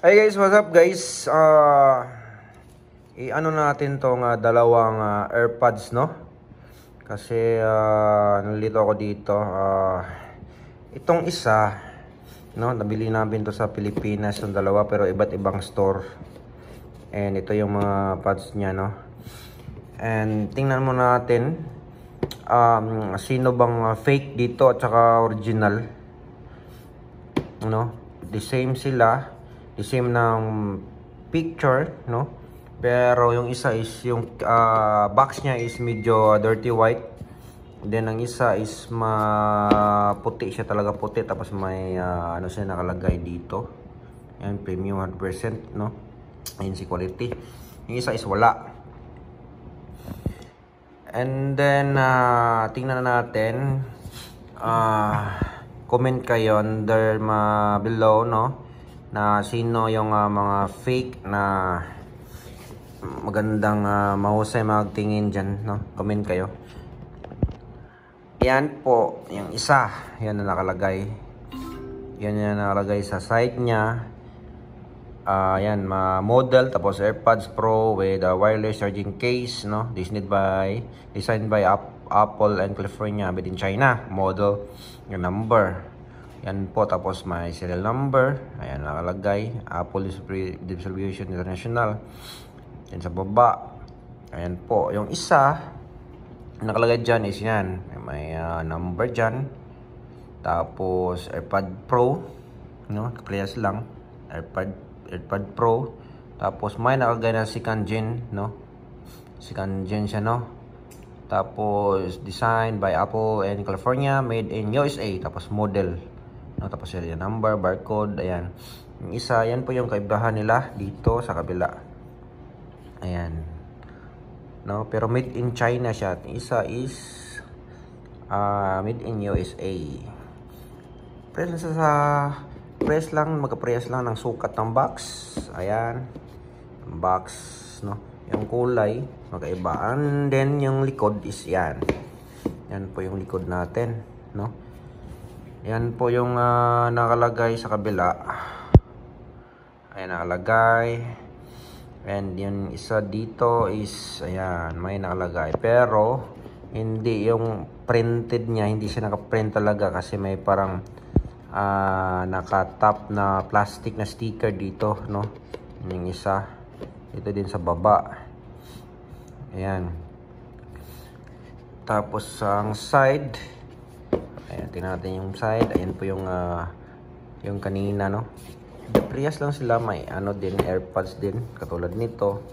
Hey guys, what's up guys? I-ano natin tong dalawang AirPods, no? Kasi nalilito ako dito. Itong isa, no, nabili namin to sa Pilipinas, yung dalawa, pero iba't ibang store. And ito yung mga pads niya, no? And tingnan mo natin sino bang fake dito at saka original, no? The same sila, the same ng picture, no? Pero yung isa is yung box niya is medyo dirty white. Then ang isa is puti siya, talaga puti, tapos may ano siya nakalagay dito. Yan, premium 100%, no? Ayun si quality. Yung isa is wala. And then tingnan na natin, comment kayo under below, no, na sino yung mga fake na magandang mahusay magtingin dyan, no? Comment kayo. Yan po yung isa, yan na nakalagay, yan na nakalagay sa site niya. Yan, model, tapos AirPods Pro with a wireless charging case, no? Designed by Apple and California, made in China. Model, yung number, yan po, tapos may serial number, ayan nakalagay, Apple Distribution International. Yan sa baba, ayan po yung isa nakalagay dyan is yan, may number dyan. Tapos AirPod Pro, no, kaprehas lang, AirPod Pro. Tapos may nakalagay na second gen, no? Second gen siya, no? Tapos designed by Apple and California, made in USA. Tapos model, no? Tapos serial number, barcode, ayan. Yung isa, yan po yung kaibahan nila dito sa kabila. Ayan, no? Pero made in China siya. Yung isa is made in USA. Press lang, magka-press lang ng sukat ng box. Ayan, box, no? Yung kulay magkaiba. And then yung likod is yan. Yan po yung likod natin, no? Yan po yung nakalagay sa kabila. Ayan, nakalagay. And yung isa dito is, ayan, may nakalagay. Pero hindi yung printed niya, hindi siya naka-print talaga, kasi may parang naka-top na plastic na sticker dito, no? Yung isa ito din sa baba. Ayan. Tapos ang side, ayan, tingnan natin yung side. Ayan po yung kanina, no? Prehas lang sila, may ano din, AirPods din katulad nito.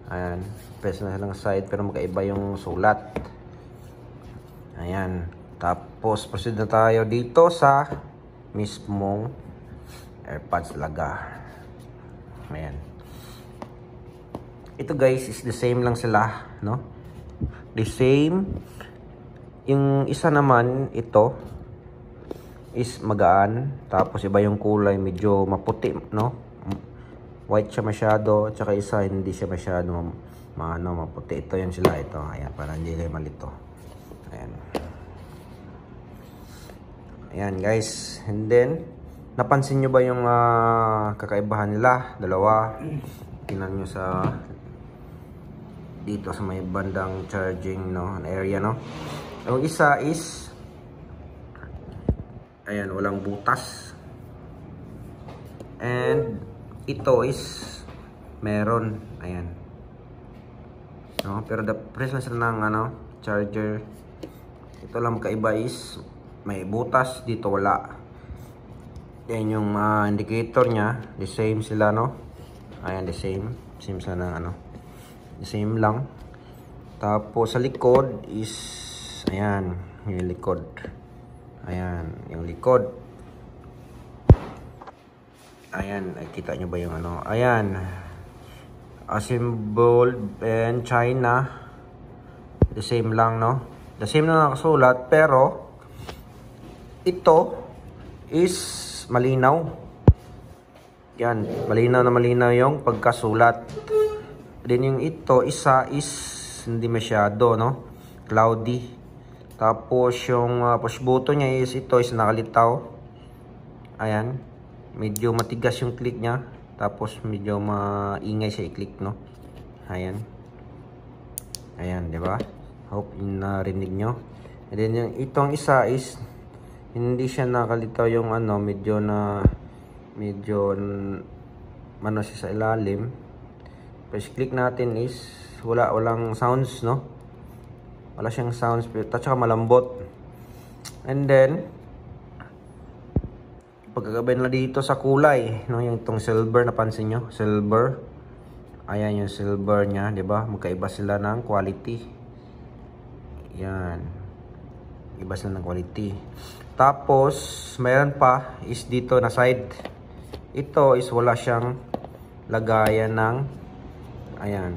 Ayan, press na silang side, pero magkaiba yung sulat. Ayan. Tapos proceed na tayo dito sa mismong AirPods talaga. Ayan. Ito guys is the same lang sila, no? The same. Yung isa naman, ito is magaan, tapos iba yung kulay, medyo maputi, no? White siya masyado, tsaka isa hindi siya masyado maputi. Ito yan sila, ito. Ayan, para hindi kayo malito. Ayan. Ayan guys, and then napansin nyo ba yung kakaibahan nila? Dalawa. Tingnan nyo sa dito sa may bandang charging, no, area, no? Yung isa is, ayan, walang butas. And ito is meron, ayan, no? Pero press lang sila ng charger. Ito lang kaiba is may butas, dito wala. Yan yung indicator nya, the same sila, no? Ayan, the same sila ng the same lang. Tapos sa likod is, ayan, yung likod. Ayan, yung likod. Ayan, kita nyo ba yung ayan, assembled in China. The same lang, no? The same na nakasulat, pero ito is malinaw. Yan, malinaw yung pagkasulat. Then yung isa is hindi masyado, no? Cloudy. Tapos yung push button niya is, ito is nakalitaw. Ayan, medyo matigas yung click niya. Tapos medyo maingay siya i-click, no? Ayan. Ayan, di ba? Hope narinig nyo. And then yung itong isa is hindi siya nakalitaw yung ano, medyo ano siya sa ilalim. Press click natin is walang sounds, no? Wala siyang sounds, pero tsaka malambot. And then pagkakabay na dito sa kulay, no, yung itong silver, napansin nyo, silver. Ayan yung silver niya, di ba? Magkaiba sila ng quality. Yan. Iba sila ng quality. Tapos, mayroon pa is dito na side. Ito is wala siyang lagayan ng, ayan.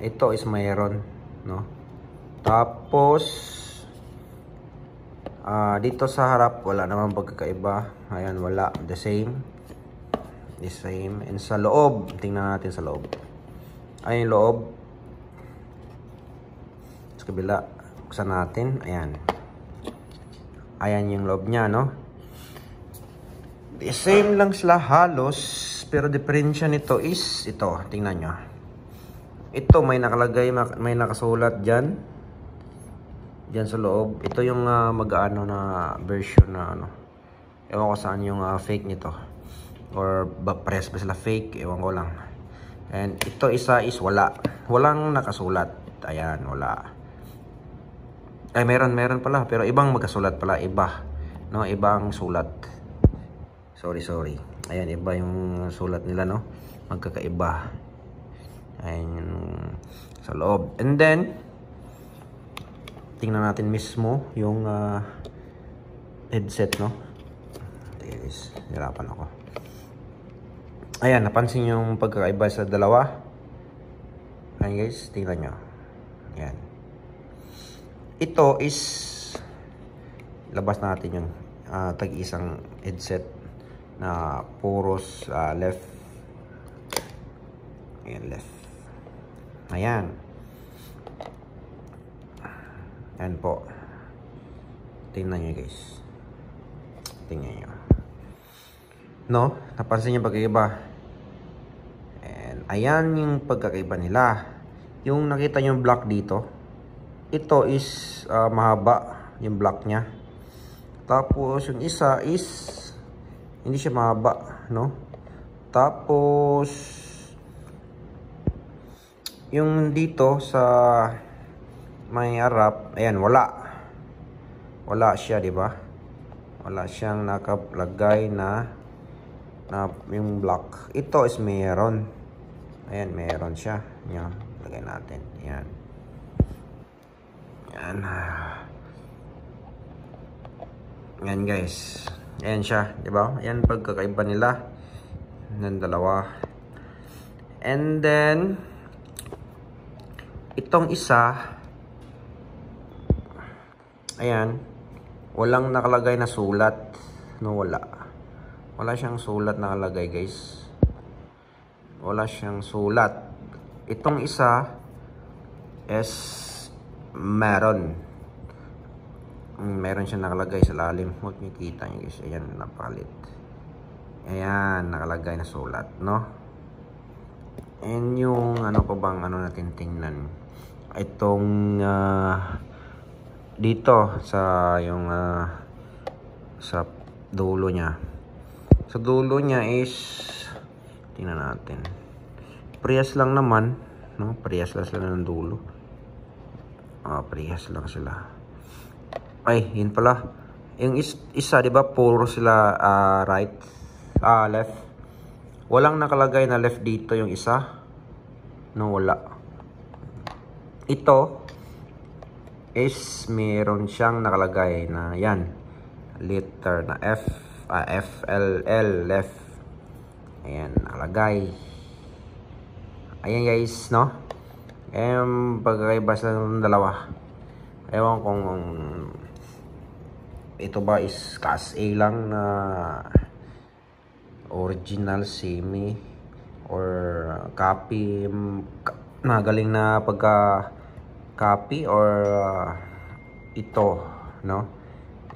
Ito is mayroon, no? Tapos, dito sa harap, wala naman pagkakaiba. Ayan, wala. The same. The same. And sa loob, tingnan natin sa loob. Ayan yung loob. Sa kabila, buksan natin. Ayan. Ayan yung loob niya, no? The same lang sila halos. Pero diferensya nito is, ito, tingnan nyo. Ito, may nakalagay, may nakasulat dyan. Diyan sa loob. Ito yung mag-ano na version na ano. Ewan ko saan yung fake nito. Or press ba sila fake? Ewan ko lang. And ito isa is wala. Walang nakasulat. Ayan, wala. Ay, meron pala. Pero ibang magkasulat pala. Iba. No, ibang sulat. Sorry. Ayan, iba yung sulat nila, no? Magkakaiba. Ayan yung sa loob. And then, tingnan natin mismo yung headset, no? Okay guys, hirapan ako. Ayan, napansin yung pagkakaiba sa dalawa. Ayan guys, tingnan nyo. Ayan. Ito is labas natin yung tag-isang headset na puros left. Ayan, left. Ayan. Ayan po. Tingnan nyo guys. Tingnan nyo. No? Napansin nyo pagkakaiba. And ayan yung pagkakaiba nila. Yung nakita nyo yung black dito. Ito is mahaba. Yung black nya. Tapos yung isa is hindi siya mahaba. No? Tapos yung dito sa may harap, ayan, wala siya, di ba? Wala siyang nakalagay na yung block. Ito is meron. Ayan, meron siya. Yan, lagay natin. Ayan. Ayan. Ayan guys. Ayan siya, di ba? Ayan pagkakaiba nila ng dalawa. And then itong isa, ayan, walang nakalagay na sulat. No, wala siyang sulat nakalagay guys. Wala siyang sulat. Itong isa is meron siyang nakalagay sa lalim. Huwag niyo kita nyo guys. Ayan, napalit. Ayan, nakalagay na sulat, no? And yung ano pa bang ano natin tingnan, itong dito sa yung sa dulo niya. Sa dulo niya is tingnan natin. Parehas lang naman, no? Parehas lang sila ng dulo. Parehas lang sila. Ay, yun pala. Yung isa, 'di ba? Puro sila right, left. Walang nakalagay na left dito yung isa. No, wala. Ito is meron siyang nakalagay na yan, letter na FLL, left. Ayan, nakalagay. Ayan guys, no? Pagkakaiba sa dalawa. Ewan kung ito ba is class A lang na original, semi, or copy, magaling na pagka-copy, or ito, no?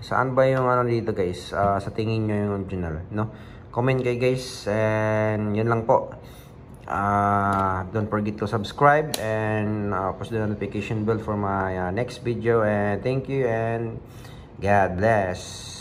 Saan ba yung ano dito guys? Sa tingin nyo yung original, no? comment kayo guys, and yun lang po. Don't forget to subscribe and push the notification bell for my next video, and thank you and God bless.